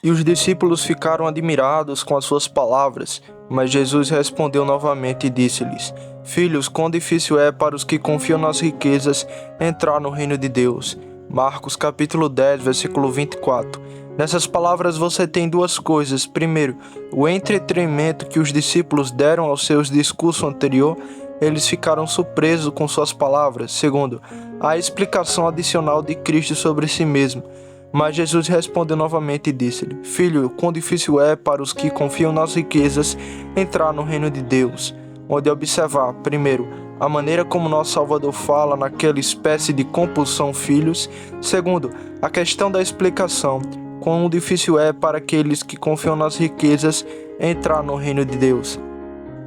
E os discípulos ficaram admirados com as suas palavras, mas Jesus respondeu novamente e disse-lhes: Filhos, quão difícil é para os que confiam nas riquezas entrar no reino de Deus. Marcos capítulo 10, versículo 24. Nessas palavras você tem duas coisas. Primeiro, o entretenimento que os discípulos deram ao seu discurso anterior, eles ficaram surpresos com suas palavras. Segundo, a explicação adicional de Cristo sobre si mesmo. Mas Jesus respondeu novamente e disse-lhe: Filho, quão difícil é para os que confiam nas riquezas entrar no reino de Deus. Onde observar, primeiro, a maneira como nosso Salvador fala naquela espécie de compulsão filhos. Segundo, a questão da explicação, quão difícil é para aqueles que confiam nas riquezas entrar no reino de Deus.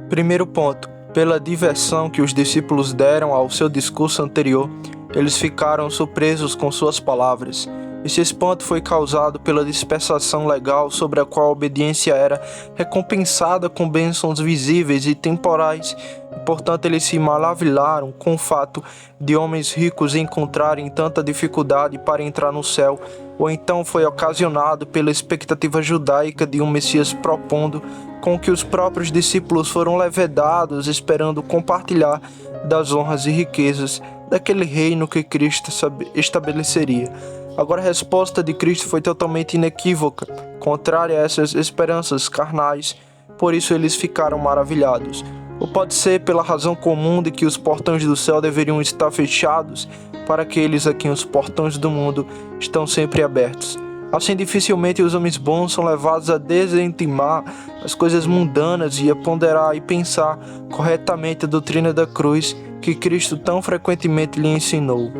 Primeiro ponto, pela diversão que os discípulos deram ao seu discurso anterior, eles ficaram surpresos com suas palavras. Esse espanto foi causado pela dispensação legal sobre a qual a obediência era recompensada com bênçãos visíveis e temporais, e portanto eles se maravilharam com o fato de homens ricos encontrarem tanta dificuldade para entrar no céu, ou então foi ocasionado pela expectativa judaica de um Messias propondo com que os próprios discípulos foram levedados esperando compartilhar das honras e riquezas daquele reino que Cristo estabeleceria. Agora a resposta de Cristo foi totalmente inequívoca, contrária a essas esperanças carnais, por isso eles ficaram maravilhados. Ou pode ser pela razão comum de que os portões do céu deveriam estar fechados para aqueles a quem os portões do mundo estão sempre abertos. Assim, dificilmente os homens bons são levados a desintimar as coisas mundanas e a ponderar e pensar corretamente a doutrina da cruz que Cristo tão frequentemente lhe ensinou.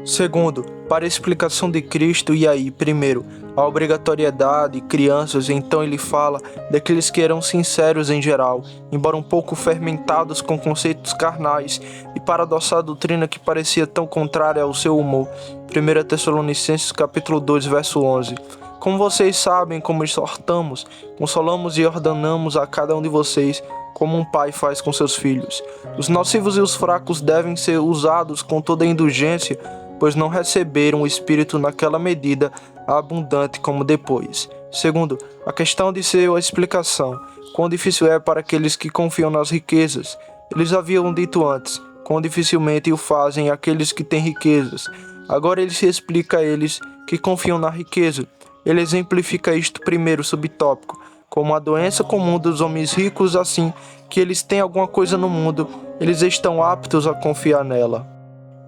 Segundo, para a explicação de Cristo, e aí, primeiro, a obrigatoriedade, crianças, então ele fala daqueles que eram sinceros em geral, embora um pouco fermentados com conceitos carnais, e para adoçar a doutrina que parecia tão contrária ao seu humor. 1 Tessalonicenses capítulo 2, verso 11. Como vocês sabem, como exortamos, consolamos e ordenamos a cada um de vocês, como um pai faz com seus filhos. Os nocivos e os fracos devem ser usados com toda a indulgência, pois não receberam o Espírito naquela medida abundante como depois. Segundo, a questão de ser a explicação. Quão difícil é para aqueles que confiam nas riquezas. Eles haviam dito antes, quão dificilmente o fazem aqueles que têm riquezas. Agora ele se explica a eles que confiam na riqueza. Ele exemplifica isto primeiro subtópico, como a doença comum dos homens ricos, assim que eles têm alguma coisa no mundo, eles estão aptos a confiar nela.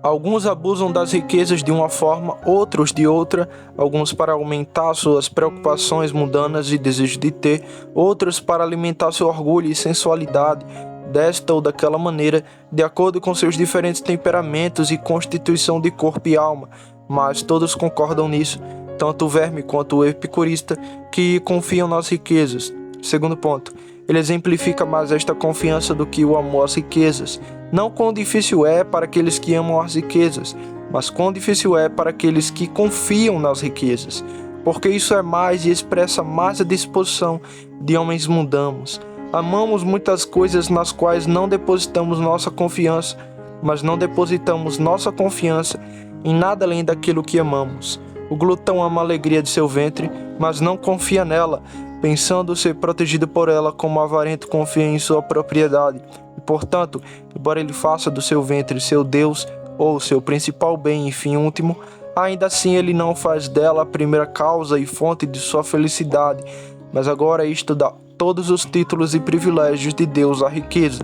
Alguns abusam das riquezas de uma forma, outros de outra, alguns para aumentar suas preocupações mundanas e desejo de ter, outros para alimentar seu orgulho e sensualidade, desta ou daquela maneira, de acordo com seus diferentes temperamentos e constituição de corpo e alma, mas todos concordam nisso, tanto o verme quanto o epicurista, que confiam nas riquezas. Segundo ponto, ele exemplifica mais esta confiança do que o amor às riquezas. Não quão difícil é para aqueles que amam as riquezas, mas quão difícil é para aqueles que confiam nas riquezas, porque isso é mais e expressa mais a disposição de homens mundanos. Amamos muitas coisas nas quais não depositamos nossa confiança, mas não depositamos nossa confiança em nada além daquilo que amamos. O glutão ama a alegria de seu ventre, mas não confia nela, pensando ser protegido por ela, como o avarento confia em sua propriedade. E, portanto, embora ele faça do seu ventre seu Deus, ou seu principal bem e fim último, ainda assim ele não faz dela a primeira causa e fonte de sua felicidade, mas agora isto dá todos os títulos e privilégios de Deus à riqueza.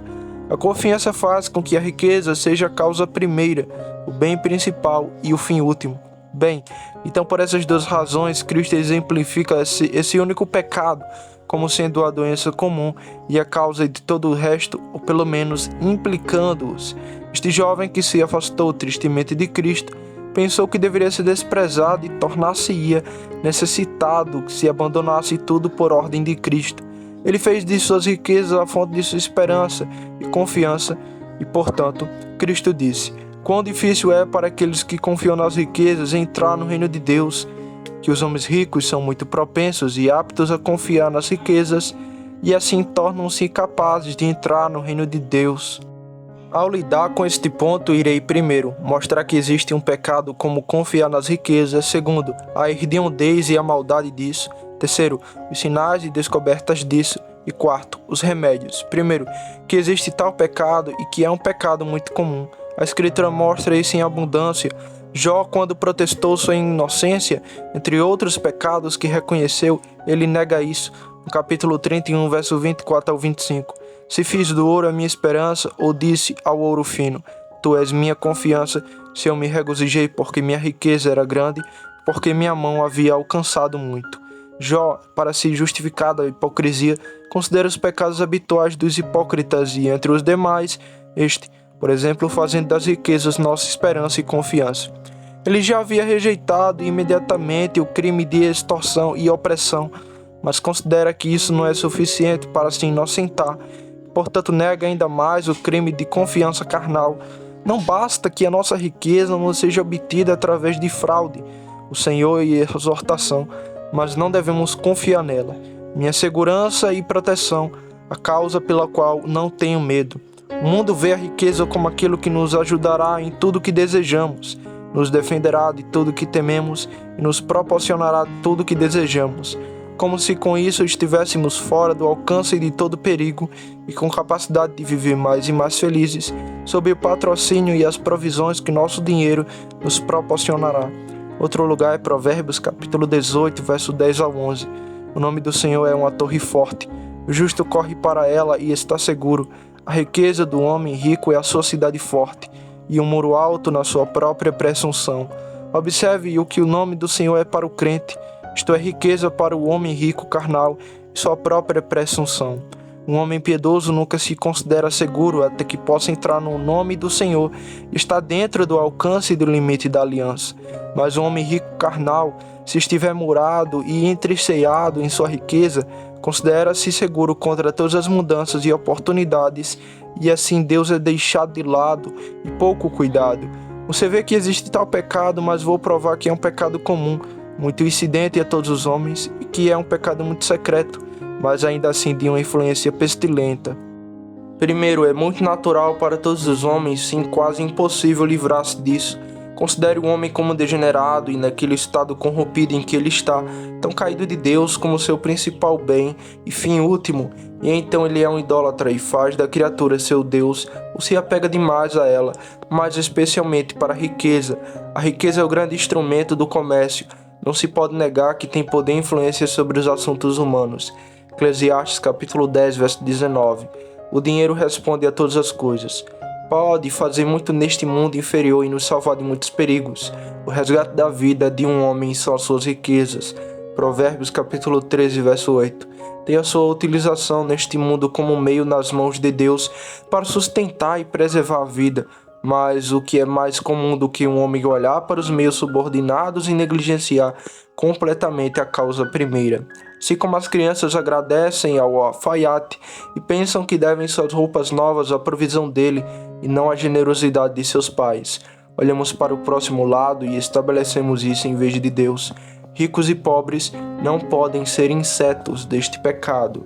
A confiança faz com que a riqueza seja a causa primeira, o bem principal e o fim último. Bem, então por essas duas razões, Cristo exemplifica esse único pecado como sendo a doença comum e a causa de todo o resto, ou pelo menos implicando-os. Este jovem que se afastou tristemente de Cristo, pensou que deveria ser desprezado e tornar-se-ia necessitado se abandonasse tudo por ordem de Cristo. Ele fez de suas riquezas a fonte de sua esperança e confiança, e portanto, Cristo disse: quão difícil é para aqueles que confiam nas riquezas entrar no reino de Deus, que os homens ricos são muito propensos e aptos a confiar nas riquezas, e assim tornam-se incapazes de entrar no reino de Deus. Ao lidar com este ponto, irei primeiro mostrar que existe um pecado como confiar nas riquezas, segundo, a hediondez e a maldade disso, Terceiro, os sinais e descobertas disso. E quarto, os remédios. Primeiro, que existe tal pecado e que é um pecado muito comum. A Escritura mostra isso em abundância. Jó, quando protestou sua inocência, entre outros pecados que reconheceu, ele nega isso. No capítulo 31, verso 24 ao 25. Se fiz do ouro a minha esperança, ou disse ao ouro fino, tu és minha confiança, se eu me regozijei porque minha riqueza era grande, porque minha mão havia alcançado muito. Jó, para se justificar da hipocrisia, considera os pecados habituais dos hipócritas e, entre os demais, este, por exemplo, fazendo das riquezas nossa esperança e confiança. Ele já havia rejeitado imediatamente o crime de extorsão e opressão, mas considera que isso não é suficiente para se inocentar, portanto nega ainda mais o crime de confiança carnal. Não basta que a nossa riqueza não seja obtida através de fraude, o Senhor e exortação, mas não devemos confiar nela. Minha segurança e proteção, a causa pela qual não tenho medo. O mundo vê a riqueza como aquilo que nos ajudará em tudo que desejamos, nos defenderá de tudo que tememos e nos proporcionará tudo que desejamos, como se com isso estivéssemos fora do alcance de todo perigo e com capacidade de viver mais e mais felizes sob o patrocínio e as provisões que nosso dinheiro nos proporcionará. Outro lugar é Provérbios, capítulo 18, verso 10 ao 11. O nome do Senhor é uma torre forte. O justo corre para ela e está seguro. A riqueza do homem rico é a sua cidade forte, e um muro alto na sua própria presunção. Observe o que o nome do Senhor é para o crente, isto é, riqueza para o homem rico carnal e sua própria presunção. Um homem piedoso nunca se considera seguro até que possa entrar no nome do Senhor e está dentro do alcance do limite da aliança. Mas um homem rico carnal, se estiver murado e entreceado em sua riqueza, considera-se seguro contra todas as mudanças e oportunidades, e assim Deus é deixado de lado e pouco cuidado. Você vê que existe tal pecado, mas vou provar que é um pecado comum, muito incidente a todos os homens, e que é um pecado muito secreto, mas ainda assim de uma influência pestilenta. Primeiro, é muito natural para todos os homens, sim, quase impossível livrar-se disso. Considere o homem como degenerado e naquele estado corrompido em que ele está, tão caído de Deus como seu principal bem e fim último, e então ele é um idólatra e faz da criatura seu Deus, ou se apega demais a ela, mais especialmente para a riqueza. A riqueza é o grande instrumento do comércio. Não se pode negar que tem poder e influência sobre os assuntos humanos. Eclesiastes capítulo 10, verso 19. O dinheiro responde a todas as coisas. Pode fazer muito neste mundo inferior e nos salvar de muitos perigos. O resgate da vida de um homem são as suas riquezas. Provérbios capítulo 13, verso 8. Tem a sua utilização neste mundo como um meio nas mãos de Deus para sustentar e preservar a vida. Mas o que é mais comum do que um homem olhar para os meios subordinados e negligenciar completamente a causa primeira. Assim como as crianças agradecem ao alfaiate e pensam que devem suas roupas novas à provisão dele e não à generosidade de seus pais. Olhamos para o próximo lado e estabelecemos isso em vez de Deus. Ricos e pobres não podem ser insetos deste pecado.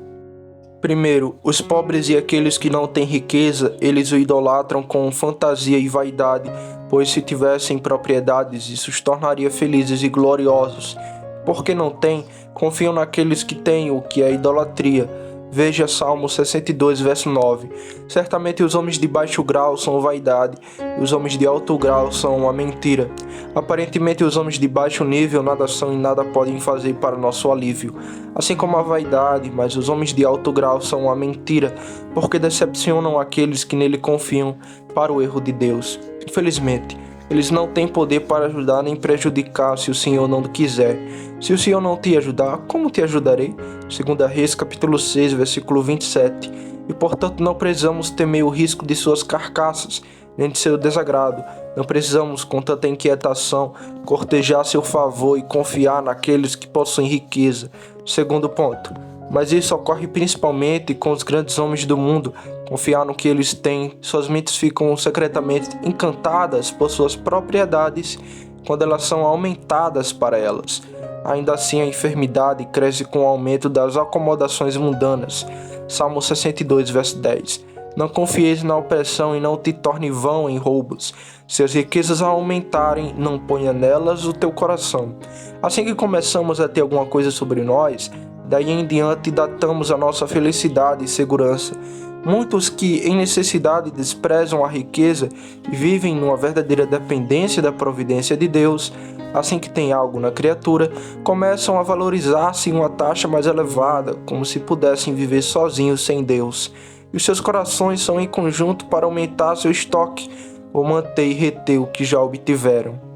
Primeiro, os pobres e aqueles que não têm riqueza, eles o idolatram com fantasia e vaidade, pois se tivessem propriedades, isso os tornaria felizes e gloriosos. Porque não têm, confiam naqueles que têm, o que é idolatria. Veja Salmo 62, verso 9. Certamente os homens de baixo grau são vaidade, e os homens de alto grau são a mentira. Aparentemente os homens de baixo nível nada são e nada podem fazer para nosso alívio, assim como a vaidade, mas os homens de alto grau são a mentira, porque decepcionam aqueles que nele confiam para o erro de Deus. Infelizmente, eles não têm poder para ajudar nem prejudicar se o Senhor não quiser. Se o Senhor não te ajudar, como te ajudarei? 2 Reis, capítulo 6, versículo 27. E portanto não precisamos temer o risco de suas carcaças, nem de seu desagrado. Não precisamos, com tanta inquietação, cortejar seu favor e confiar naqueles que possuem riqueza. Segundo ponto. Mas isso ocorre principalmente com os grandes homens do mundo. Confiar no que eles têm, suas mentes ficam secretamente encantadas por suas propriedades quando elas são aumentadas para elas. Ainda assim, a enfermidade cresce com o aumento das acomodações mundanas. Salmo 62, verso 10. Não confieis na opressão e não te torne vão em roubos. Se as riquezas aumentarem, não ponha nelas o teu coração. Assim que começamos a ter alguma coisa sobre nós, daí em diante datamos a nossa felicidade e segurança. Muitos que em necessidade desprezam a riqueza e vivem numa verdadeira dependência da providência de Deus, assim que tem algo na criatura, começam a valorizar-se em uma taxa mais elevada, como se pudessem viver sozinhos sem Deus. E os seus corações são em conjunto para aumentar seu estoque, ou manter e reter o que já obtiveram.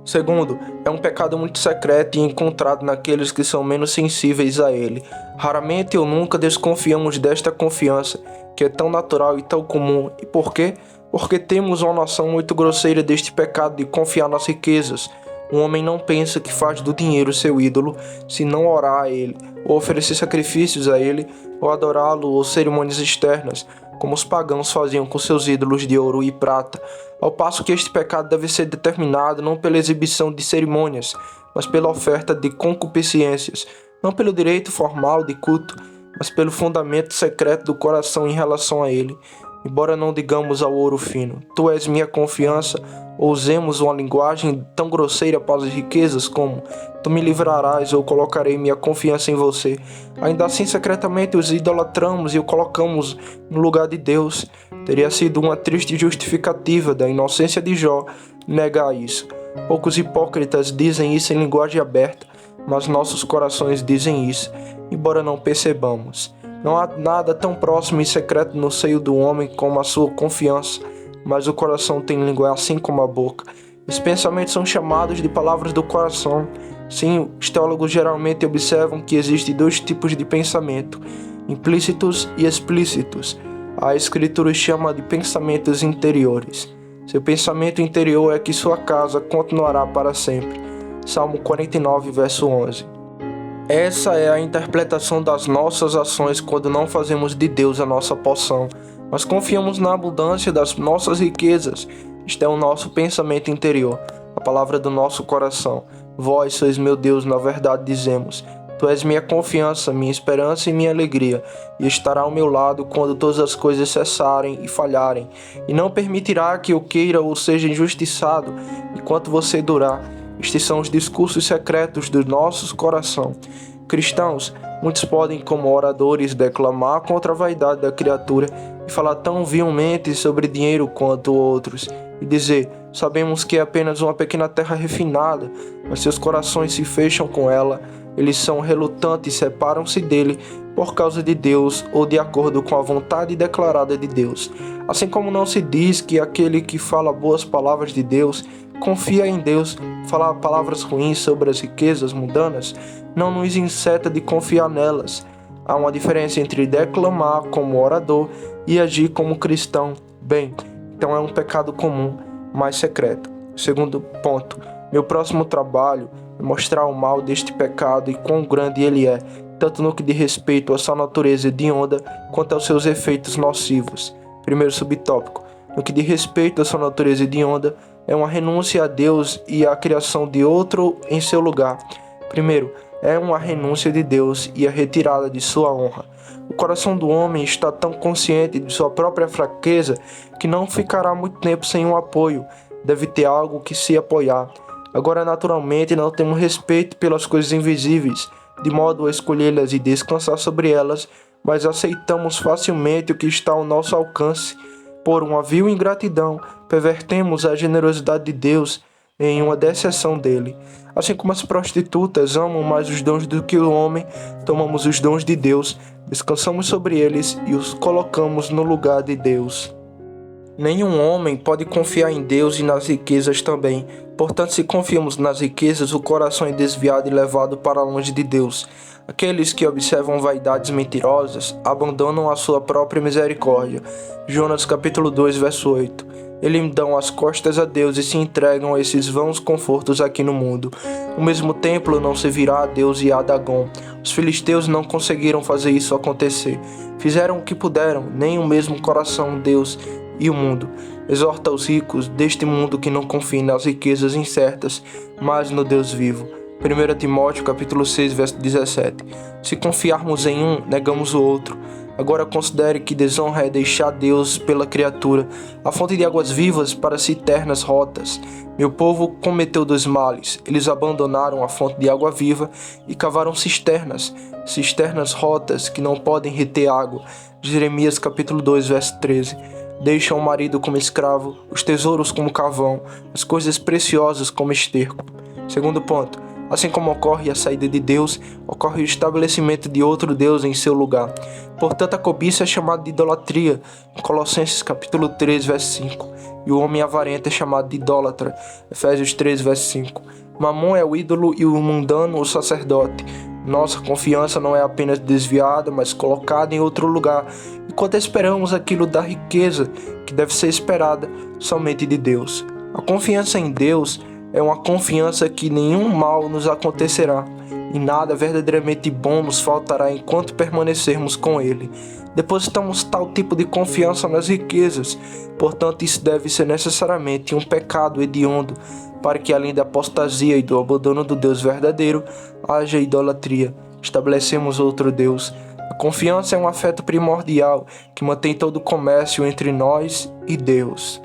Segundo, é um pecado muito secreto e encontrado naqueles que são menos sensíveis a ele. Raramente ou nunca desconfiamos desta confiança, que é tão natural e tão comum. E por quê? Porque temos uma noção muito grosseira deste pecado de confiar nas riquezas. Um homem não pensa que faz do dinheiro seu ídolo, se não orar a ele, ou oferecer sacrifícios a ele, ou adorá-lo, ou cerimônias externas, como os pagãos faziam com seus ídolos de ouro e prata, ao passo que este pecado deve ser determinado não pela exibição de cerimônias, mas pela oferta de concupiscências, não pelo direito formal de culto, mas pelo fundamento secreto do coração em relação a ele. Embora não digamos ao ouro fino, tu és minha confiança, ou usemos uma linguagem tão grosseira para as riquezas como tu me livrarás ou colocarei minha confiança em você. Ainda assim, secretamente os idolatramos e o colocamos no lugar de Deus. Teria sido uma triste justificativa da inocência de Jó negar isso. Poucos hipócritas dizem isso em linguagem aberta, mas nossos corações dizem isso, embora não percebamos. Não há nada tão próximo e secreto no seio do homem como a sua confiança, mas o coração tem língua assim como a boca. Os pensamentos são chamados de palavras do coração. Sim, os teólogos geralmente observam que existem dois tipos de pensamento, implícitos e explícitos. A Escritura chama de pensamentos interiores. Seu pensamento interior é que sua casa continuará para sempre. Salmo 49, verso 11. Essa é a interpretação das nossas ações quando não fazemos de Deus a nossa porção, mas confiamos na abundância das nossas riquezas. Este é o nosso pensamento interior, a palavra do nosso coração. Vós sois meu Deus, na verdade dizemos. Tu és minha confiança, minha esperança e minha alegria, e estará ao meu lado quando todas as coisas cessarem e falharem, e não permitirá que eu queira ou seja injustiçado enquanto você durar. Estes são os discursos secretos do nosso coração. Cristãos, muitos podem, como oradores, declamar contra a vaidade da criatura e falar tão vilmente sobre dinheiro quanto outros, e dizer, sabemos que é apenas uma pequena terra refinada, mas seus corações se fecham com ela, eles são relutantes e separam-se dele por causa de Deus ou de acordo com a vontade declarada de Deus. Assim como não se diz que aquele que fala boas palavras de Deus confia em Deus, falar palavras ruins sobre as riquezas mundanas não nos incita de confiar nelas. Há uma diferença entre declamar como orador e agir como cristão. Bem, então é um pecado comum, mas secreto. Segundo ponto, meu próximo trabalho é mostrar o mal deste pecado e quão grande ele é, tanto no que diz respeito à sua natureza hedionda quanto aos seus efeitos nocivos. Primeiro subtópico, no que diz respeito à sua natureza hedionda, é uma renúncia a Deus e a criação de outro em seu lugar. Primeiro, é uma renúncia de Deus e a retirada de sua honra. O coração do homem está tão consciente de sua própria fraqueza que não ficará muito tempo sem um apoio. Deve ter algo que se apoiar. Agora, naturalmente, não temos respeito pelas coisas invisíveis, de modo a escolhê-las e descansar sobre elas, mas aceitamos facilmente o que está ao nosso alcance. Por uma vil ingratidão, pervertemos a generosidade de Deus em uma decepção dele. Assim como as prostitutas amam mais os dons do que o homem, tomamos os dons de Deus, descansamos sobre eles e os colocamos no lugar de Deus. Nenhum homem pode confiar em Deus e nas riquezas também. Portanto, se confiamos nas riquezas, o coração é desviado e levado para longe de Deus. Aqueles que observam vaidades mentirosas abandonam a sua própria misericórdia. Jonas capítulo 2, verso 8. Eles dão as costas a Deus e se entregam a esses vãos confortos aqui no mundo. O mesmo templo não servirá a Deus e a Dagon. Os filisteus não conseguiram fazer isso acontecer. Fizeram o que puderam, nem o mesmo coração, Deus e o mundo. Exorta os ricos deste mundo que não confiem nas riquezas incertas, mas no Deus vivo. 1 Timóteo capítulo 6, verso 17. Se confiarmos em um, negamos o outro. Agora considere que desonra é deixar Deus pela criatura, a fonte de águas vivas para citernas rotas. Meu povo cometeu dois males. Eles abandonaram a fonte de água viva e cavaram cisternas rotas que não podem reter água. Jeremias capítulo 2, verso 13. Deixam o marido como escravo, os tesouros como carvão, as coisas preciosas como esterco. Segundo ponto, assim como ocorre a saída de Deus, ocorre o estabelecimento de outro Deus em seu lugar. Portanto, a cobiça é chamada de idolatria, em Colossenses capítulo 3, verso 5. E o homem avarento é chamado de idólatra, Efésios 3, verso 5. Mamon é o ídolo e o mundano o sacerdote. Nossa confiança não é apenas desviada, mas colocada em outro lugar, enquanto esperamos aquilo da riqueza que deve ser esperada somente de Deus. A confiança em Deus é uma confiança que nenhum mal nos acontecerá e nada verdadeiramente bom nos faltará enquanto permanecermos com Ele. Depositamos tal tipo de confiança nas riquezas, portanto isso deve ser necessariamente um pecado hediondo, para que além da apostasia e do abandono do Deus verdadeiro, haja idolatria. Estabelecemos outro Deus. A confiança é um afeto primordial que mantém todo o comércio entre nós e Deus.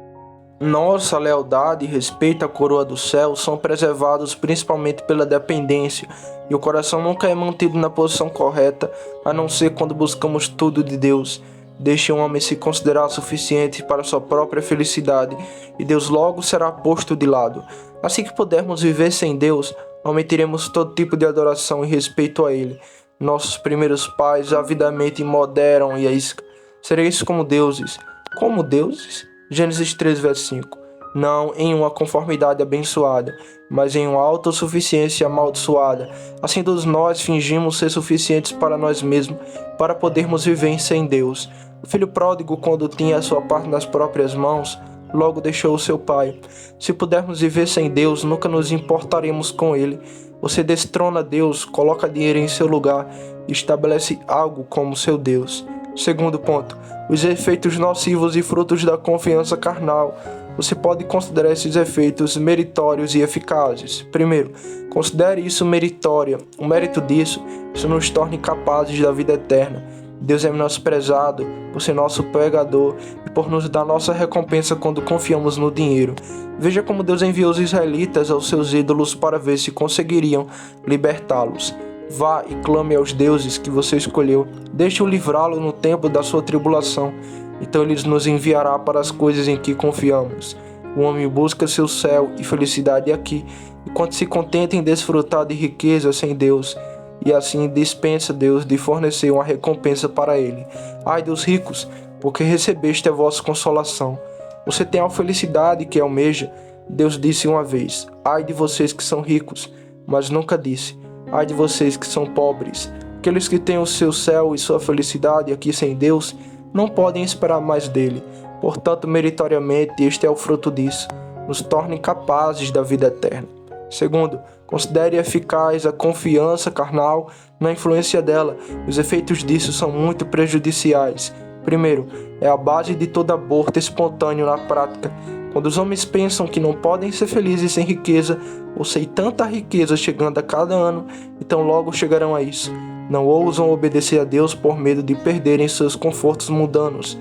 Nossa lealdade e respeito à coroa do céu são preservados principalmente pela dependência, e o coração nunca é mantido na posição correta, a não ser quando buscamos tudo de Deus. Deixe um homem se considerar suficiente para sua própria felicidade, e Deus logo será posto de lado. Assim que pudermos viver sem Deus, omitiremos todo tipo de adoração e respeito a Ele. Nossos primeiros pais avidamente moderam e a isca. Sereis como deuses. Como deuses? Gênesis 3, verso 5. Não em uma conformidade abençoada, mas em uma autossuficiência amaldiçoada. Assim todos nós fingimos ser suficientes para nós mesmos, para podermos viver sem Deus. O filho pródigo, quando tinha a sua parte nas próprias mãos, logo deixou o seu pai. Se pudermos viver sem Deus, nunca nos importaremos com Ele. Você destrona Deus, coloca dinheiro em seu lugar e estabelece algo como seu Deus. Segundo ponto, os efeitos nocivos e frutos da confiança carnal. Você pode considerar esses efeitos meritórios e eficazes. Primeiro, considere isso meritória. O mérito disso nos torna capazes da vida eterna. Deus é menosprezado por ser nosso pregador e por nos dar nossa recompensa quando confiamos no dinheiro. Veja como Deus enviou os israelitas aos seus ídolos para ver se conseguiriam libertá-los. Vá e clame aos deuses que você escolheu. Deixe-o livrá-lo no tempo da sua tribulação. Então ele nos enviará para as coisas em que confiamos. O homem busca seu céu e felicidade aqui, enquanto se contenta em desfrutar de riqueza sem Deus, e assim dispensa Deus de fornecer uma recompensa para ele. Ai dos ricos, porque recebeste a vossa consolação. Você tem a felicidade que almeja. Deus disse uma vez: ai de vocês que são ricos, mas nunca disse: ai de vocês que são pobres. Aqueles que têm o seu céu e sua felicidade aqui sem Deus, não podem esperar mais dele. Portanto, meritoriamente, este é o fruto disso. Nos torna capazes da vida eterna. Segundo, considere eficaz a confiança carnal na influência dela. Os efeitos disso são muito prejudiciais. Primeiro, é a base de todo aborto espontâneo na prática. Quando os homens pensam que não podem ser felizes sem riqueza, ou sem tanta riqueza chegando a cada ano, então logo chegarão a isso. Não ousam obedecer a Deus por medo de perderem seus confortos mundanos,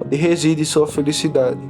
onde reside sua felicidade.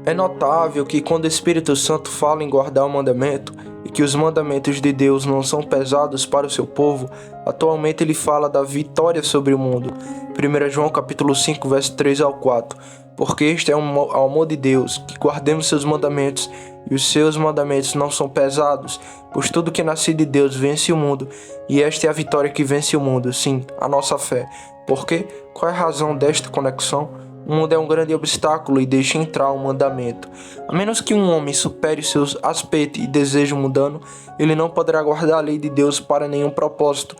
É notável que quando o Espírito Santo fala em guardar o mandamento, e que os mandamentos de Deus não são pesados para o seu povo, atualmente ele fala da vitória sobre o mundo. 1 João capítulo 5, verso 3 ao 4. Porque este é o amor de Deus, que guardemos seus mandamentos, e os seus mandamentos não são pesados, pois tudo que nasce de Deus vence o mundo, e esta é a vitória que vence o mundo, sim, a nossa fé. Por quê? Qual é a razão desta conexão? O mundo é um grande obstáculo e deixa entrar o mandamento. A menos que um homem supere seus aspectos e desejo mundano, ele não poderá guardar a lei de Deus para nenhum propósito.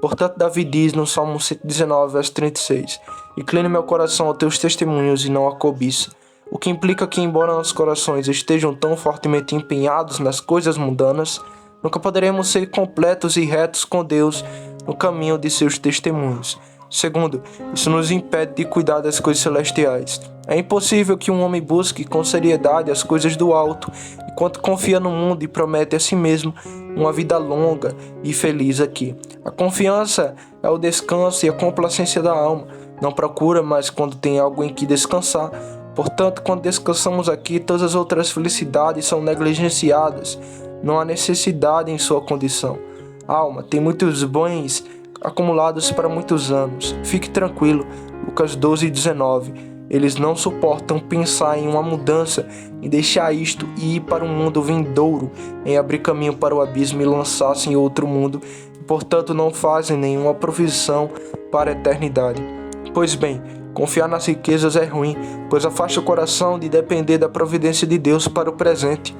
Portanto, Davi diz no Salmo 119, verso 36, incline meu coração aos teus testemunhos e não à cobiça. O que implica que, embora nossos corações estejam tão fortemente empenhados nas coisas mundanas, nunca poderemos ser completos e retos com Deus no caminho de seus testemunhos. Segundo, isso nos impede de cuidar das coisas celestiais. É impossível que um homem busque com seriedade as coisas do alto, enquanto confia no mundo e promete a si mesmo uma vida longa e feliz aqui. A confiança é o descanso e a complacência da alma. não procura mais quando tem algo em que descansar. Portanto, quando descansamos aqui, todas as outras felicidades são negligenciadas. Não há necessidade em sua condição. Alma, tem muitos bens acumulados para muitos anos. Fique tranquilo. Lucas 12:19. Eles não suportam pensar em uma mudança, em deixar isto e ir para um mundo vindouro, em abrir caminho para o abismo e lançar-se em outro mundo, e, portanto não fazem nenhuma provisão para a eternidade. Pois bem, confiar nas riquezas é ruim, pois afasta o coração de depender da providência de Deus para o presente.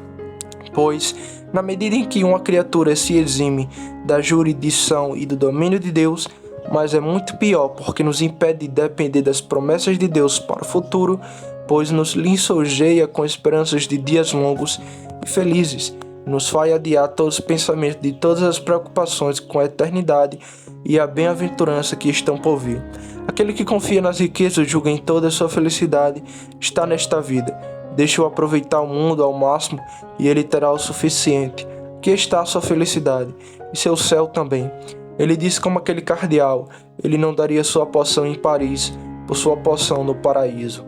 Pois, na medida em que uma criatura se exime da jurisdição e do domínio de Deus, mas é muito pior porque nos impede de depender das promessas de Deus para o futuro, pois nos lisonjeia com esperanças de dias longos e felizes, nos faz adiar todos os pensamentos de todas as preocupações com a eternidade e a bem-aventurança que estão por vir. Aquele que confia nas riquezas julga em toda a sua felicidade está nesta vida. Deixe-o aproveitar o mundo ao máximo e ele terá o suficiente. Aqui está a sua felicidade e seu céu também. Ele disse como aquele cardeal, ele não daria sua poção em Paris por sua poção no paraíso.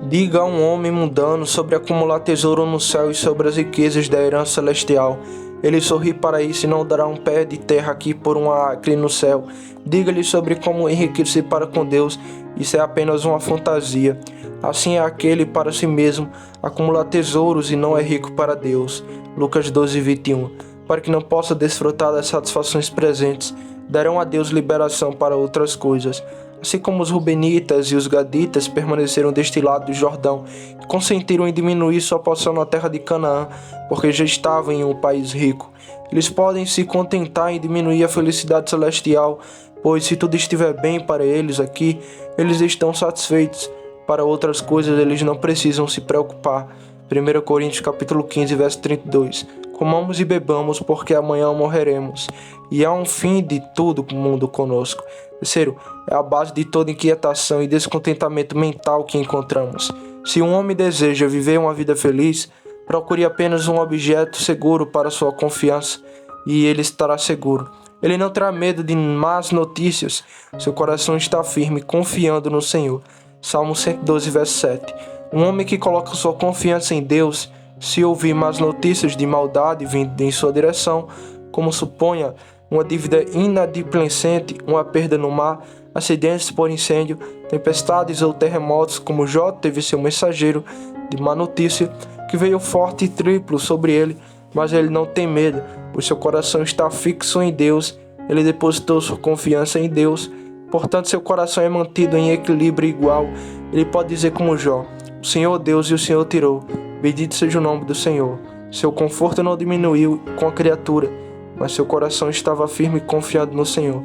Diga a um homem mundano sobre acumular tesouro no céu e sobre as riquezas da herança celestial. Ele sorri para isso e não dará um pé de terra aqui por uma acre no céu. Diga-lhe sobre como enriquecer para com Deus, isso é apenas uma fantasia. Assim é aquele para si mesmo, acumular tesouros e não é rico para Deus. Lucas 12:21. Para que não possa desfrutar das satisfações presentes, darão a Deus liberação para outras coisas. Assim como os Rubenitas e os Gaditas permaneceram deste lado do Jordão, e consentiram em diminuir sua porção na terra de Canaã, porque já estavam em um país rico. Eles podem se contentar em diminuir a felicidade celestial, pois se tudo estiver bem para eles aqui, eles estão satisfeitos. Para outras coisas eles não precisam se preocupar. 1 Coríntios capítulo 15, verso 32. Comamos e bebamos, porque amanhã morreremos. E há um fim de todo o mundo conosco. Terceiro, é a base de toda inquietação e descontentamento mental que encontramos. Se um homem deseja viver uma vida feliz, procure apenas um objeto seguro para sua confiança, e ele estará seguro. Ele não terá medo de más notícias. Seu coração está firme, confiando no Senhor. Salmo 112, verso 7. Um homem que coloca sua confiança em Deus, se ouvir más notícias de maldade vindo em sua direção, como suponha uma dívida inadimplente, uma perda no mar, acidentes por incêndio, tempestades ou terremotos, como Jó teve seu mensageiro de má notícia, que veio forte e triplo sobre ele, mas ele não tem medo, pois seu coração está fixo em Deus, ele depositou sua confiança em Deus, portanto seu coração é mantido em equilíbrio igual. Ele pode dizer como Jó: o Senhor Deus e o Senhor tirou, bendito seja o nome do Senhor. Seu conforto não diminuiu com a criatura, mas seu coração estava firme e confiado no Senhor.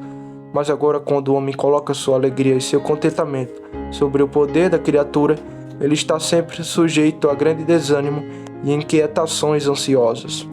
Mas agora, quando o homem coloca sua alegria e seu contentamento sobre o poder da criatura, ele está sempre sujeito a grande desânimo e inquietações ansiosas.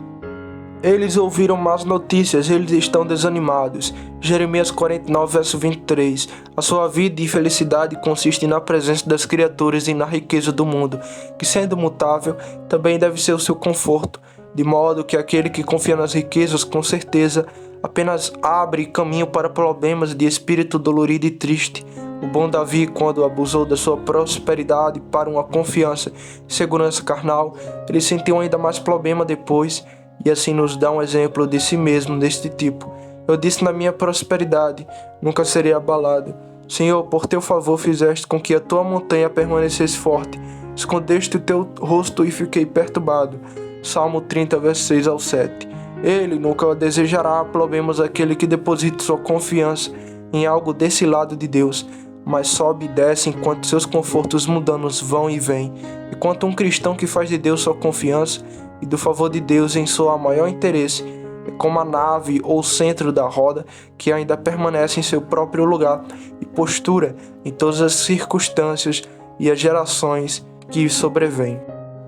Eles ouviram más notícias, eles estão desanimados. Jeremias 49, verso 23. A sua vida e felicidade consistem na presença das criaturas e na riqueza do mundo, que sendo mutável, também deve ser o seu conforto, de modo que aquele que confia nas riquezas, com certeza, apenas abre caminho para problemas de espírito dolorido e triste. O bom Davi, quando abusou da sua prosperidade para uma confiança e segurança carnal, ele sentiu ainda mais problema depois, e assim nos dá um exemplo de si mesmo deste tipo. Eu disse na minha prosperidade, nunca serei abalado. Senhor, por teu favor fizeste com que a tua montanha permanecesse forte. Escondeste o teu rosto e fiquei perturbado. Salmo 30, versos 6 ao 7. Ele nunca desejará problemas àquele que deposita sua confiança em algo desse lado de Deus, mas sobe e desce enquanto seus confortos mundanos vão e vêm. Enquanto um cristão que faz de Deus sua confiança e do favor de Deus em seu maior interesse, é como a nave ou centro da roda que ainda permanece em seu próprio lugar e postura em todas as circunstâncias e as gerações que sobrevêm.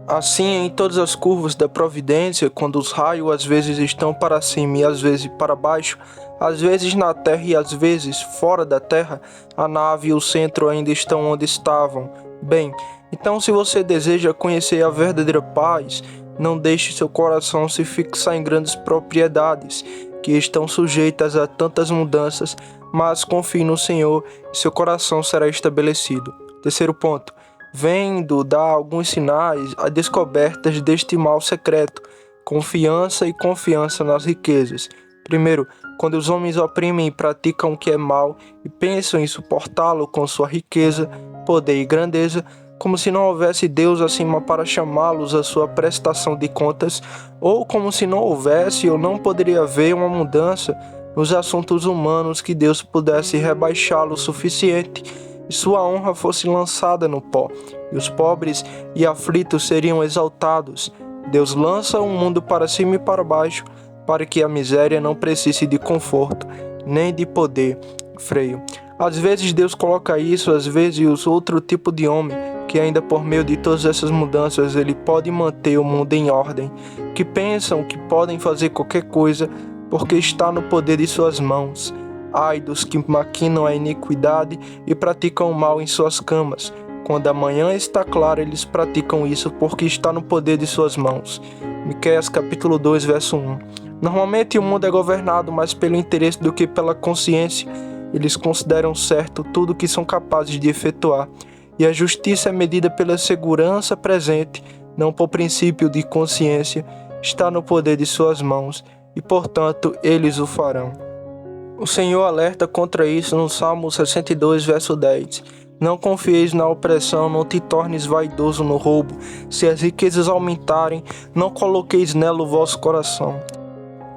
Assim, em todas as curvas da providência, quando os raios às vezes estão para cima e às vezes para baixo, às vezes na terra e às vezes fora da terra, a nave e o centro ainda estão onde estavam. Bem, então se você deseja conhecer a verdadeira paz, não deixe seu coração se fixar em grandes propriedades que estão sujeitas a tantas mudanças, mas confie no Senhor e seu coração será estabelecido. Terceiro ponto, vendo dar alguns sinais a descobertas deste mal secreto, confiança e confiança nas riquezas. Primeiro, quando os homens oprimem e praticam o que é mal e pensam em suportá-lo com sua riqueza, poder e grandeza, como se não houvesse Deus acima para chamá-los à sua prestação de contas, ou como se não houvesse ou não poderia haver uma mudança nos assuntos humanos que Deus pudesse rebaixá-lo o suficiente e sua honra fosse lançada no pó, e os pobres e aflitos seriam exaltados. Deus lança o mundo para cima e para baixo, para que a miséria não precise de conforto, nem de poder, freio. Às vezes Deus coloca isso, às vezes outro tipo de homem, que ainda por meio de todas essas mudanças ele pode manter o mundo em ordem, que pensam que podem fazer qualquer coisa porque está no poder de suas mãos. Ai dos que maquinam a iniquidade e praticam o mal em suas camas. Quando a manhã está clara, eles praticam isso porque está no poder de suas mãos. Miqueias capítulo 2, verso 1. Normalmente o mundo é governado mais pelo interesse do que pela consciência. Eles consideram certo tudo o que são capazes de efetuar. E a justiça é medida pela segurança presente, não por princípio de consciência. Está no poder de suas mãos e, portanto, eles o farão. O Senhor alerta contra isso no Salmo 62, verso 10. Não confieis na opressão, não te tornes vaidoso no roubo. Se as riquezas aumentarem, não coloqueis nela o vosso coração.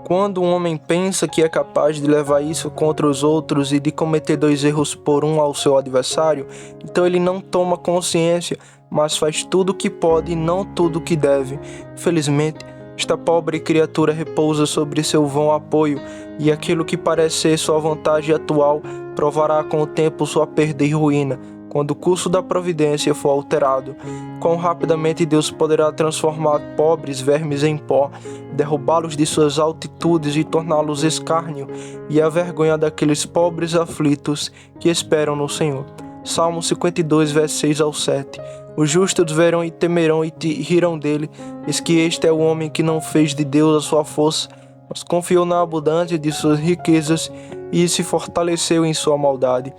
Quando um homem pensa que é capaz de levar isso contra os outros e de cometer 2 erros por um ao seu adversário, então ele não toma consciência, mas faz tudo o que pode e não tudo o que deve. Infelizmente, esta pobre criatura repousa sobre seu vão apoio, e aquilo que parece ser sua vantagem atual provará com o tempo sua perda e ruína, quando o curso da providência for alterado. Quão rapidamente Deus poderá transformar pobres vermes em pó, derrubá-los de suas altitudes e torná-los escárnio e a vergonha daqueles pobres aflitos que esperam no Senhor. Salmo 52, versos 6 ao 7. Os justos verão e temerão e rirão dele, eis que este é o homem que não fez de Deus a sua força, mas confiou na abundância de suas riquezas e se fortaleceu em sua maldade.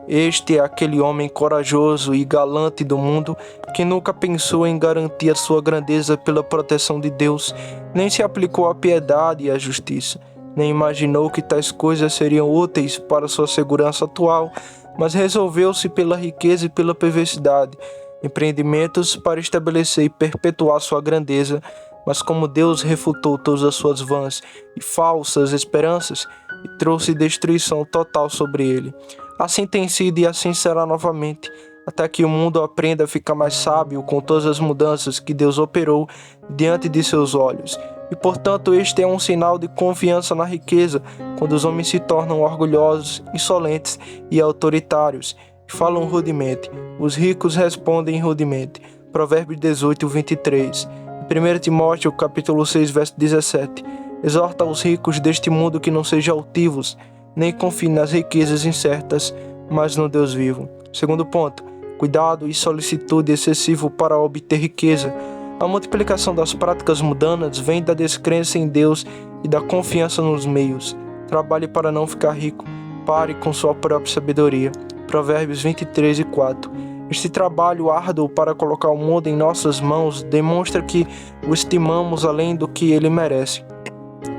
Este é aquele homem corajoso e galante do mundo que nunca pensou em garantir a sua grandeza pela proteção de Deus, nem se aplicou à piedade e à justiça, nem imaginou que tais coisas seriam úteis para sua segurança atual, mas resolveu-se pela riqueza e pela perversidade, empreendimentos para estabelecer e perpetuar sua grandeza. Mas como Deus refutou todas as suas vãs e falsas esperanças e trouxe destruição total sobre ele, assim tem sido e assim será novamente, até que o mundo aprenda a ficar mais sábio com todas as mudanças que Deus operou diante de seus olhos. E portanto este é um sinal de confiança na riqueza, quando os homens se tornam orgulhosos, insolentes e autoritários, e falam rudemente. Os ricos respondem rudemente. Provérbios 18, 23. 1 Timóteo capítulo 6, verso 17. Exorta os ricos deste mundo que não sejam altivos, nem confiem nas riquezas incertas, mas no Deus vivo. Segundo ponto, cuidado e solicitude excessivo para obter riqueza. A multiplicação das práticas mundanas vem da descrença em Deus e da confiança nos meios. Trabalhe para não ficar rico, pare com sua própria sabedoria. Provérbios 23 e 4. Este trabalho árduo para colocar o mundo em nossas mãos demonstra que o estimamos além do que ele merece.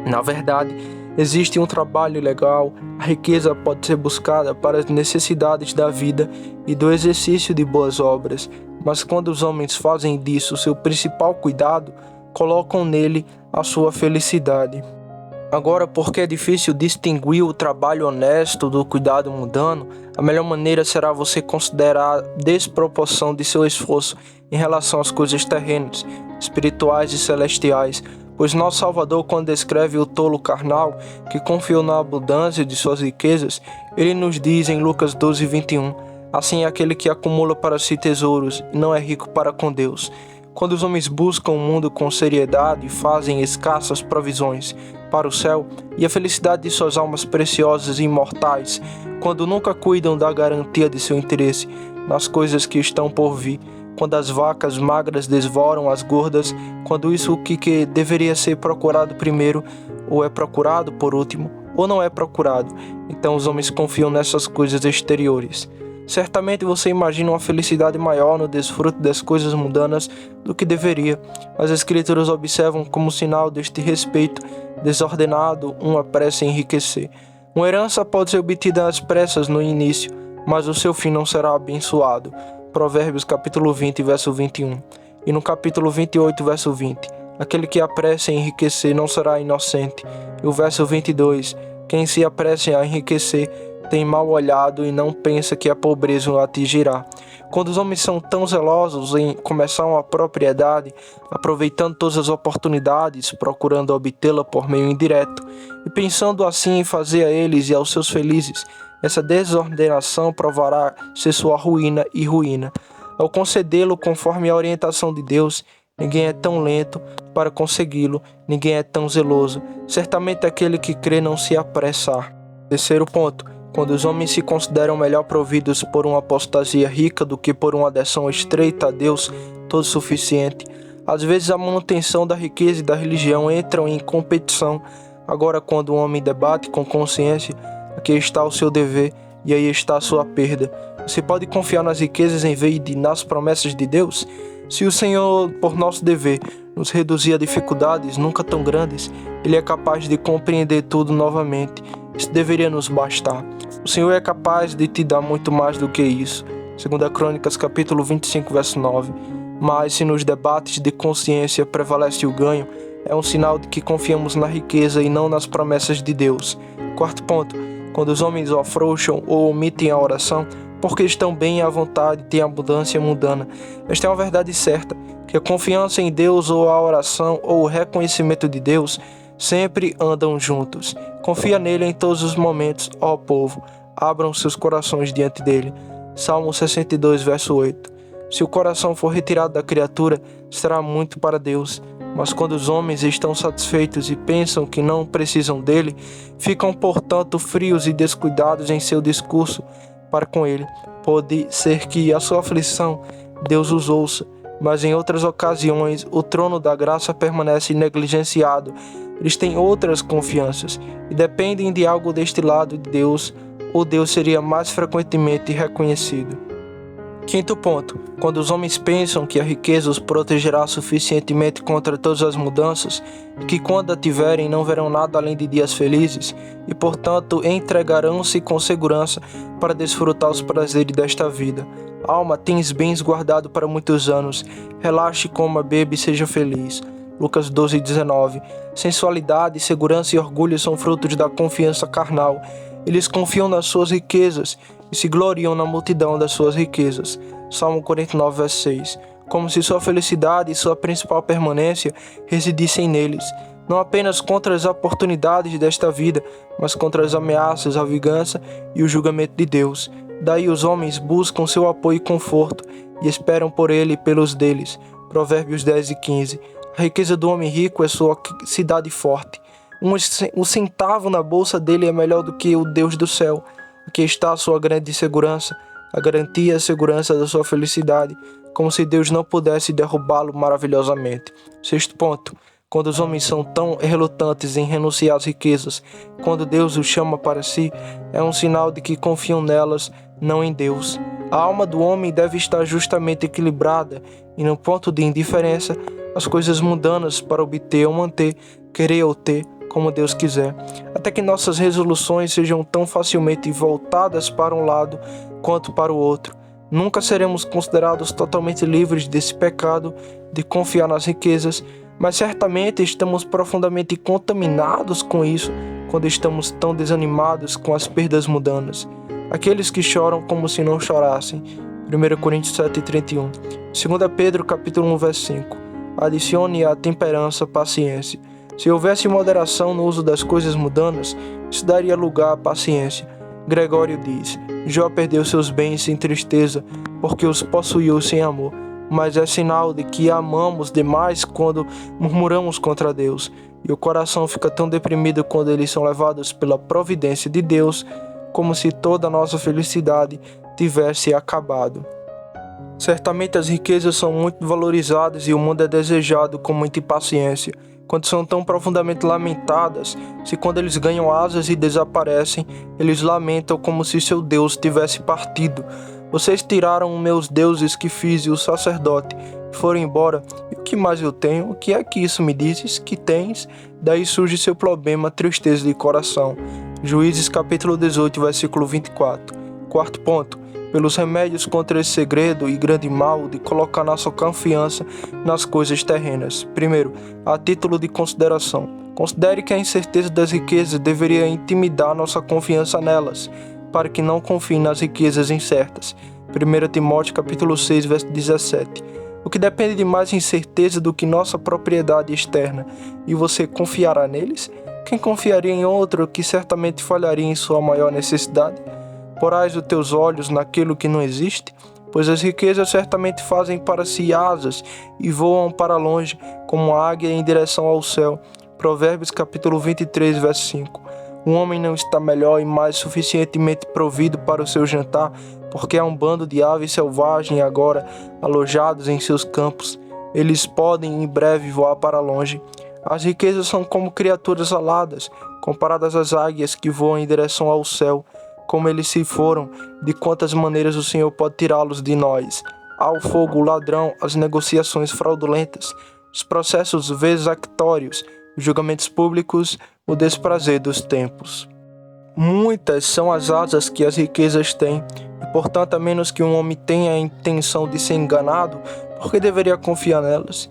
Na verdade, existe um trabalho legal, a riqueza pode ser buscada para as necessidades da vida e do exercício de boas obras, mas quando os homens fazem disso seu principal cuidado, colocam nele a sua felicidade. Agora, porque é difícil distinguir o trabalho honesto do cuidado mundano, a melhor maneira será você considerar a desproporção de seu esforço em relação às coisas terrenas, espirituais e celestiais, pois nosso Salvador, quando descreve o tolo carnal que confiou na abundância de suas riquezas, ele nos diz em Lucas 12, 21, assim é aquele que acumula para si tesouros e não é rico para com Deus. Quando os homens buscam o mundo com seriedade e fazem escassas provisões para o céu e a felicidade de suas almas preciosas e imortais, quando nunca cuidam da garantia de seu interesse nas coisas que estão por vir, quando as vacas magras devoram as gordas, quando isso que deveria ser procurado primeiro ou é procurado por último, ou não é procurado. Então os homens confiam nessas coisas exteriores. Certamente você imagina uma felicidade maior no desfruto das coisas mundanas do que deveria. As Escrituras observam como sinal deste respeito desordenado uma pressa em enriquecer. Uma herança pode ser obtida às pressas no início, mas o seu fim não será abençoado. Provérbios capítulo 20, verso 21. E no capítulo 28, verso 20. Aquele que apressa em enriquecer não será inocente. E o verso 22. Quem se apressa a enriquecer tem mal olhado e não pensa que a pobreza o atingirá. Quando os homens são tão zelosos em começar uma propriedade, aproveitando todas as oportunidades, procurando obtê-la por meio indireto, e pensando assim em fazer a eles e aos seus felizes, essa desordenação provará ser sua ruína e ruína. Ao concedê-lo conforme a orientação de Deus, ninguém é tão lento para consegui-lo, ninguém é tão zeloso. Certamente aquele que crê não se apressar. Terceiro ponto. Quando os homens se consideram melhor providos por uma apostasia rica do que por uma adesão estreita a Deus todo suficiente, às vezes a manutenção da riqueza e da religião entram em competição. Agora, quando o homem debate com consciência, aqui está o seu dever e aí está a sua perda. Você pode confiar nas riquezas em vez de nas promessas de Deus? Se o Senhor, por nosso dever, nos reduzir a dificuldades nunca tão grandes, Ele é capaz de compreender tudo novamente. Isso deveria nos bastar. O Senhor é capaz de te dar muito mais do que isso. 2 Crônicas, capítulo 25, verso 9. Mas se nos debates de consciência prevalece o ganho, é um sinal de que confiamos na riqueza e não nas promessas de Deus. Quarto ponto. Quando os homens afrouxam ou omitem a oração, porque estão bem à vontade e têm abundância mundana. Esta é uma verdade certa, que a confiança em Deus ou a oração ou o reconhecimento de Deus sempre andam juntos. Confia nele em todos os momentos, ó povo. Abram seus corações diante dele. Salmo 62, verso 8. Se o coração for retirado da criatura, será muito para Deus. Mas quando os homens estão satisfeitos e pensam que não precisam dele, ficam, portanto, frios e descuidados em seu discurso para com ele. Pode ser que a sua aflição Deus os ouça, mas em outras ocasiões o trono da graça permanece negligenciado. Eles têm outras confianças e dependem de algo deste lado de Deus, ou Deus seria mais frequentemente reconhecido. Quinto ponto. Quando os homens pensam que a riqueza os protegerá suficientemente contra todas as mudanças, e que quando a tiverem não verão nada além de dias felizes, e portanto entregarão-se com segurança para desfrutar os prazeres desta vida. Alma, tens bens guardado para muitos anos, relaxe, coma, beba e seja feliz. Lucas 12, 19. Sensualidade, segurança e orgulho são frutos da confiança carnal. Eles confiam nas suas riquezas e se gloriam na multidão das suas riquezas. Salmo 49, verso 6. Como se sua felicidade e sua principal permanência residissem neles, não apenas contra as oportunidades desta vida, mas contra as ameaças, a vingança e o julgamento de Deus. Daí os homens buscam seu apoio e conforto e esperam por ele e pelos deles. Provérbios 10 e 15. A riqueza do homem rico é sua cidade forte. Um centavo na bolsa dele é melhor do que o Deus do céu. Aqui está a sua grande segurança, a garantia e a segurança da sua felicidade, como se Deus não pudesse derrubá-lo maravilhosamente. Sexto ponto. Quando os homens são tão relutantes em renunciar às riquezas, quando Deus os chama para si, é um sinal de que confiam nelas, não em Deus. A alma do homem deve estar justamente equilibrada e no ponto de indiferença às coisas mundanas para obter ou manter, querer ou ter, como Deus quiser, até que nossas resoluções sejam tão facilmente voltadas para um lado quanto para o outro. Nunca seremos considerados totalmente livres desse pecado de confiar nas riquezas, mas certamente estamos profundamente contaminados com isso quando estamos tão desanimados com as perdas mundanas. Aqueles que choram como se não chorassem. 1 Coríntios 7:31. 2 Pedro capítulo 1, verso 5. Adicione à temperança paciência. Se houvesse moderação no uso das coisas mundanas, isso daria lugar à paciência. Gregório diz: Jó perdeu seus bens sem tristeza, porque os possuiu sem amor. Mas é sinal de que amamos demais quando murmuramos contra Deus. E o coração fica tão deprimido quando eles são levados pela providência de Deus, como se toda a nossa felicidade tivesse acabado. Certamente as riquezas são muito valorizadas e o mundo é desejado com muita impaciência. quando são tão profundamente lamentadas, se quando eles ganham asas e desaparecem, eles lamentam como se seu Deus tivesse partido. Vocês tiraram os meus deuses que fiz e o sacerdote, foram embora. E o que mais eu tenho? O que é que isso me dizes? Que tens? Daí surge seu problema, tristeza de coração. Juízes capítulo 18, versículo 24. Quarto ponto. Pelos remédios contra esse segredo e grande mal de colocar nossa confiança nas coisas terrenas. Primeiro, a título de consideração. Considere que a incerteza das riquezas deveria intimidar nossa confiança nelas, para que não confie nas riquezas incertas. 1 Timóteo capítulo 6, verso 17. O que depende de mais incerteza do que nossa propriedade externa, e você confiará neles? Quem confiaria em outro que certamente falharia em sua maior necessidade? Porás os teus olhos naquilo que não existe? Pois as riquezas certamente fazem para si asas e voam para longe, como a águia em direção ao céu. Provérbios capítulo 23, verso 5. Um homem não está melhor e mais suficientemente provido para o seu jantar, porque há um bando de aves selvagens agora alojados em seus campos. Eles podem em breve voar para longe. As riquezas são como criaturas aladas, comparadas às águias que voam em direção ao céu. Como eles se foram, de quantas maneiras o Senhor pode tirá-los de nós? Há o fogo, o ladrão, as negociações fraudulentas, os processos vexatórios, os julgamentos públicos, o desprazer dos tempos. Muitas são as asas que as riquezas têm, e portanto, a menos que um homem tenha a intenção de ser enganado, por que deveria confiar nelas?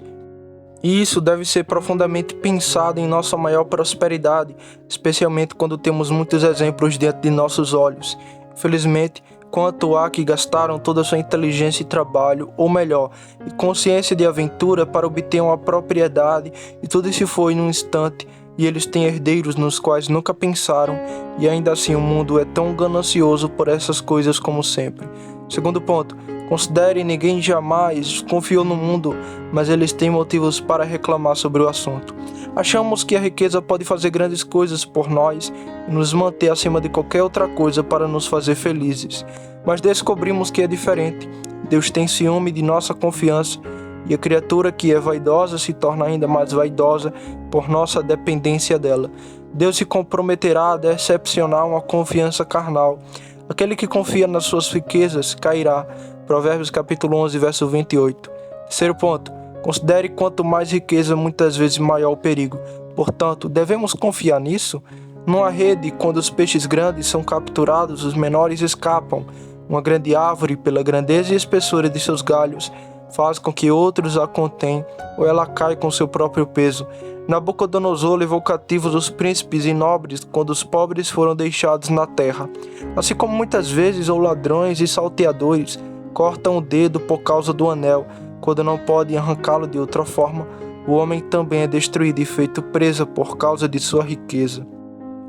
E isso deve ser profundamente pensado em nossa maior prosperidade, especialmente quando temos muitos exemplos diante de nossos olhos. Infelizmente, quanto há que gastaram toda a sua inteligência e trabalho, ou melhor, e consciência de aventura para obter uma propriedade, e tudo isso foi num instante, e eles têm herdeiros nos quais nunca pensaram, e ainda assim o mundo é tão ganancioso por essas coisas como sempre. Segundo ponto, considere ninguém jamais confiou no mundo, mas eles têm motivos para reclamar sobre o assunto. Achamos que a riqueza pode fazer grandes coisas por nós e nos manter acima de qualquer outra coisa para nos fazer felizes. Mas descobrimos que é diferente. Deus tem ciúme de nossa confiança e a criatura que é vaidosa se torna ainda mais vaidosa por nossa dependência dela. Deus se comprometerá a decepcionar uma confiança carnal. Aquele que confia nas suas riquezas cairá. Provérbios capítulo 11, verso 28. Terceiro ponto. Considere quanto mais riqueza, muitas vezes maior o perigo. Portanto, devemos confiar nisso? Numa rede, quando os peixes grandes são capturados, os menores escapam. Uma grande árvore, pela grandeza e espessura de seus galhos, faz com que outros a contêm, ou ela cai com seu próprio peso. Nabucodonosor levou cativos os príncipes e nobres quando os pobres foram deixados na terra. Assim como muitas vezes os ladrões e salteadores cortam o dedo por causa do anel, quando não podem arrancá-lo de outra forma, o homem também é destruído e feito presa por causa de sua riqueza.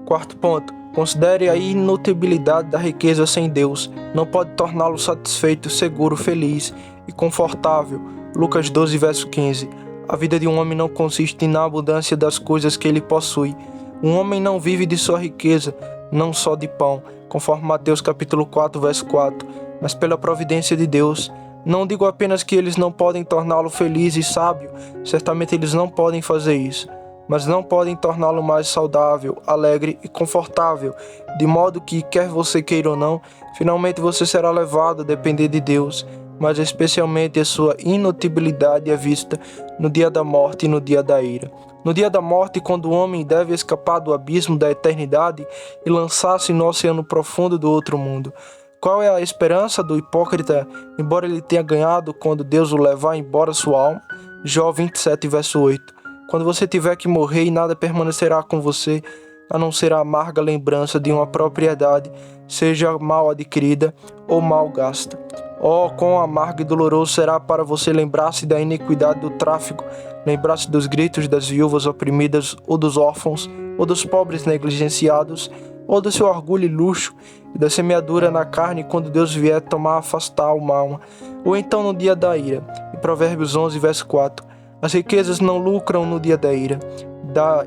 Quarto ponto. Considere a inutibilidade da riqueza sem Deus. Não pode torná-lo satisfeito, seguro, feliz e confortável. Lucas 12, verso 15. A vida de um homem não consiste na abundância das coisas que ele possui. Um homem não vive de sua riqueza, não só de pão, conforme Mateus capítulo 4, verso 4, mas pela providência de Deus. Não digo apenas que eles não podem torná-lo feliz e sábio, certamente eles não podem fazer isso, mas não podem torná-lo mais saudável, alegre e confortável, de modo que, quer você queira ou não, finalmente você será levado a depender de Deus, mas especialmente a sua inutibilidade é vista no dia da morte e no dia da ira. No dia da morte, quando o homem deve escapar do abismo da eternidade e lançar-se no oceano profundo do outro mundo. Qual é a esperança do hipócrita, embora ele tenha ganhado quando Deus o levar embora sua alma? Jó 27, verso 8. Quando você tiver que morrer e nada permanecerá com você, a não ser a amarga lembrança de uma propriedade, seja mal adquirida ou mal gasta. Oh, quão amargo e doloroso será para você lembrar-se da iniquidade do tráfico, lembrar-se dos gritos das viúvas oprimidas, ou dos órfãos, ou dos pobres negligenciados, ou do seu orgulho e luxo, e da semeadura na carne quando Deus vier tomar afastar a alma, ou então no dia da ira. Em Provérbios 11, verso 4. As riquezas não lucram no dia da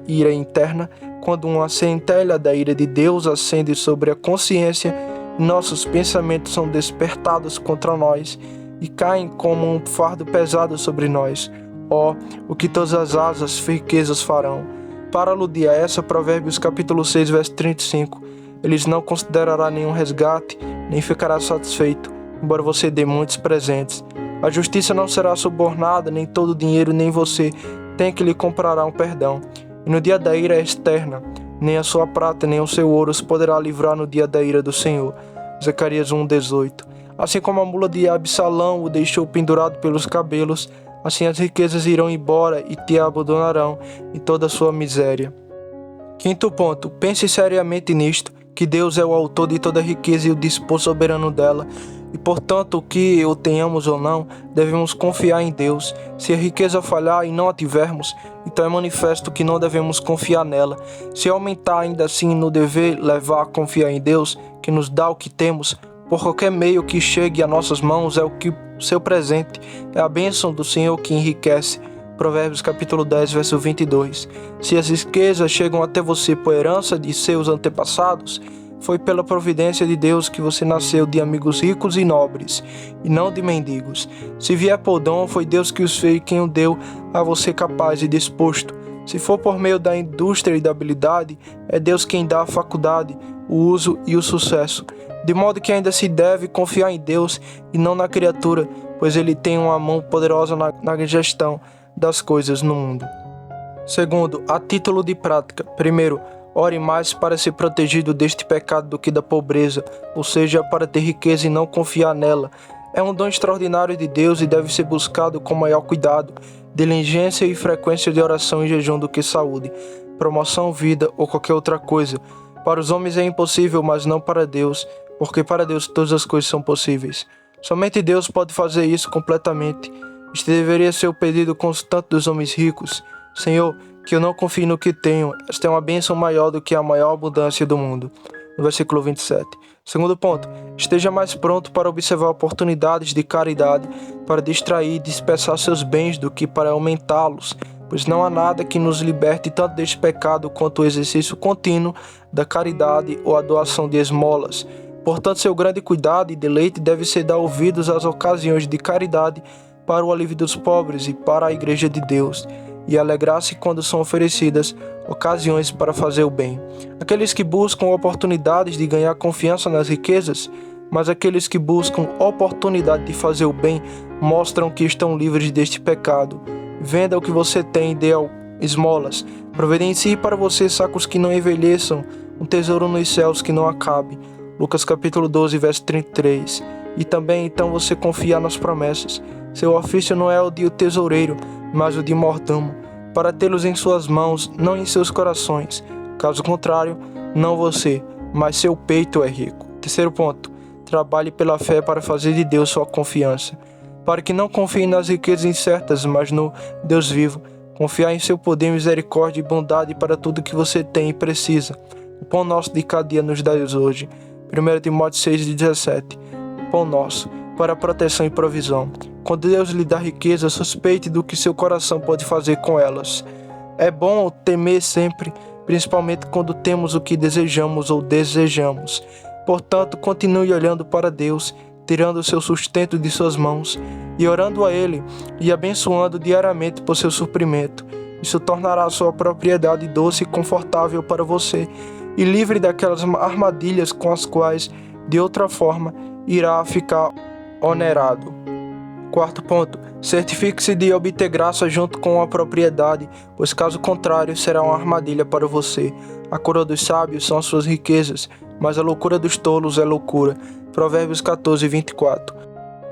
ira interna, quando uma centelha da ira de Deus acende sobre a consciência, nossos pensamentos são despertados contra nós e caem como um fardo pesado sobre nós. Ó, o que todas as asas riquezas farão. Para aludir a essa, Provérbios capítulo 6, verso 35. Eles não considerará nenhum resgate, nem ficará satisfeito, embora você dê muitos presentes. A justiça não será subornada, nem todo o dinheiro, nem você tem que lhe comprará um perdão. E no dia da ira externa, nem a sua prata, nem o seu ouro os poderá livrar no dia da ira do Senhor. Zacarias 1,18. Assim como a mula de Absalão o deixou pendurado pelos cabelos, assim as riquezas irão embora e te abandonarão em toda a sua miséria. Quinto ponto, pense seriamente nisto, que Deus é o autor de toda a riqueza e o dispor soberano dela, e portanto, o que o tenhamos ou não, devemos confiar em Deus. Se a riqueza falhar e não a tivermos, então é manifesto que não devemos confiar nela. Se aumentar ainda assim no dever levar a confiar em Deus, que nos dá o que temos, por qualquer meio que chegue a nossas mãos, é o que seu presente, é a bênção do Senhor que enriquece. Provérbios capítulo 10, verso 22. Se as riquezas chegam até você por herança de seus antepassados, foi pela providência de Deus que você nasceu de amigos ricos e nobres, e não de mendigos. Se vier por dom, foi Deus que os fez e quem o deu a você capaz e disposto. Se for por meio da indústria e da habilidade, é Deus quem dá a faculdade, o uso e o sucesso. De modo que ainda se deve confiar em Deus e não na criatura, pois Ele tem uma mão poderosa na gestão das coisas no mundo. Segundo, a título de prática. Primeiro, ore mais para ser protegido deste pecado do que da pobreza, ou seja, para ter riqueza e não confiar nela. É um dom extraordinário de Deus e deve ser buscado com maior cuidado, diligência e frequência de oração e jejum do que saúde, promoção, vida ou qualquer outra coisa. Para os homens é impossível, mas não para Deus, porque para Deus todas as coisas são possíveis. Somente Deus pode fazer isso completamente. Este deveria ser o pedido constante dos homens ricos. Senhor, que eu não confie no que tenho. Esta é uma bênção maior do que a maior abundância do mundo. No versículo 27. Segundo ponto, esteja mais pronto para observar oportunidades de caridade, para distrair e dispersar seus bens do que para aumentá-los, pois não há nada que nos liberte tanto deste pecado quanto o exercício contínuo da caridade ou a doação de esmolas. Portanto, seu grande cuidado e deleite deve ser dar ouvidos às ocasiões de caridade para o alívio dos pobres e para a Igreja de Deus, e alegrar-se quando são oferecidas ocasiões para fazer o bem. Aqueles que buscam oportunidades de ganhar confiança nas riquezas, mas aqueles que buscam oportunidade de fazer o bem, mostram que estão livres deste pecado. Venda o que você tem e dê esmolas. Providencie para você sacos que não envelheçam, um tesouro nos céus que não acabe. Lucas capítulo 12, verso 33. E também então você confiar nas promessas. Seu ofício não é o de tesoureiro, mas o de mordomo, para tê-los em suas mãos, não em seus corações. Caso contrário, não você, mas seu peito é rico. Terceiro ponto, trabalhe pela fé para fazer de Deus sua confiança. Para que não confie nas riquezas incertas, mas no Deus vivo. Confiar em seu poder, misericórdia e bondade para tudo que você tem e precisa. O pão nosso de cada dia nos dai hoje. 1 Timóteo 6,17. O pão nosso, para proteção e provisão. Quando Deus lhe dá riqueza, suspeite do que seu coração pode fazer com elas. É bom temer sempre, principalmente quando temos o que desejamos ou desejamos. Portanto, continue olhando para Deus, tirando o seu sustento de suas mãos e orando a Ele e abençoando diariamente por seu suprimento. Isso tornará a sua propriedade doce e confortável para você e livre daquelas armadilhas com as quais, de outra forma, irá ficar onerado. Quarto ponto, certifique-se de obter graça junto com a propriedade, pois caso contrário será uma armadilha para você. A coroa dos sábios são as suas riquezas, mas a loucura dos tolos é loucura. Provérbios 14, 24.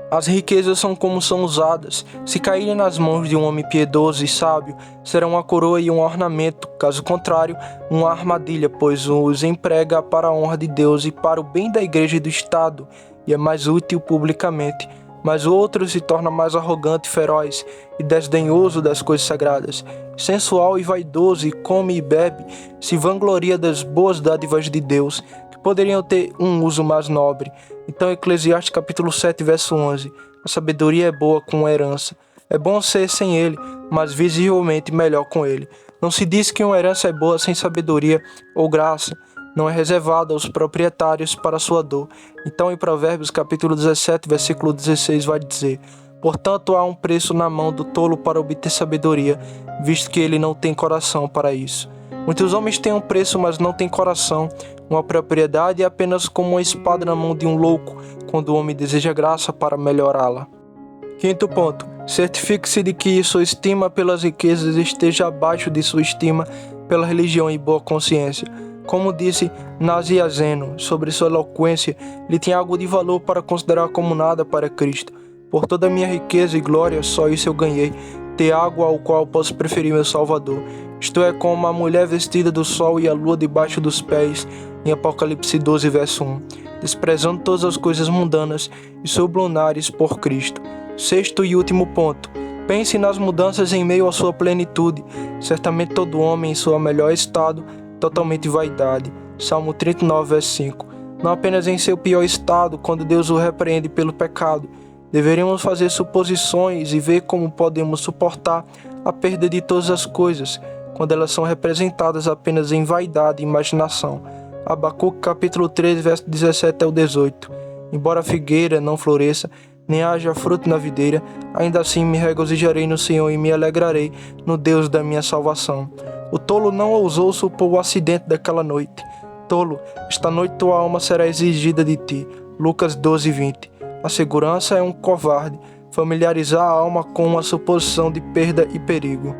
As riquezas são como são usadas. Se caírem nas mãos de um homem piedoso e sábio, serão uma coroa e um ornamento. Caso contrário, uma armadilha, pois os emprega para a honra de Deus e para o bem da igreja e do Estado, e é mais útil publicamente. Mas o outro se torna mais arrogante e feroz, e desdenhoso das coisas sagradas, sensual e vaidoso, e come e bebe, se vangloria das boas dádivas de Deus, que poderiam ter um uso mais nobre. Então Eclesiastes capítulo 7, verso 11. A sabedoria é boa com a herança. É bom ser sem ele, mas visivelmente melhor com ele. Não se diz que uma herança é boa sem sabedoria ou graça. Não é reservada aos proprietários para sua dor. Então em Provérbios capítulo 17, versículo 16 vai dizer: Portanto, há um preço na mão do tolo para obter sabedoria, visto que ele não tem coração para isso. Muitos homens têm um preço, mas não têm coração. Uma propriedade é apenas como uma espada na mão de um louco, quando o homem deseja graça para melhorá-la. Quinto ponto. Certifique-se de que sua estima pelas riquezas esteja abaixo de sua estima pela religião e boa consciência. Como disse Nazianzeno sobre sua eloquência, ele tem algo de valor para considerar como nada para Cristo. Por toda a minha riqueza e glória, só isso eu ganhei, ter água ao qual posso preferir meu Salvador. Isto é como a mulher vestida do sol e a lua debaixo dos pés, em Apocalipse 12, verso 1, desprezando todas as coisas mundanas e sublunares por Cristo. Sexto e último ponto. Pense nas mudanças em meio à sua plenitude. Certamente todo homem em seu melhor estado, totalmente vaidade. Salmo 39, verso 5. Não apenas em seu pior estado, quando Deus o repreende pelo pecado. Deveríamos fazer suposições e ver como podemos suportar a perda de todas as coisas, quando elas são representadas apenas em vaidade e imaginação. Abacuque capítulo 3, verso 17 ao 18. Embora a figueira não floresça, nem haja fruto na videira, ainda assim me regozijarei no Senhor e me alegrarei no Deus da minha salvação. O tolo não ousou supor o acidente daquela noite. Tolo, esta noite tua alma será exigida de ti. Lucas 12, 20. A segurança é um covarde, familiarizar a alma com uma suposição de perda e perigo.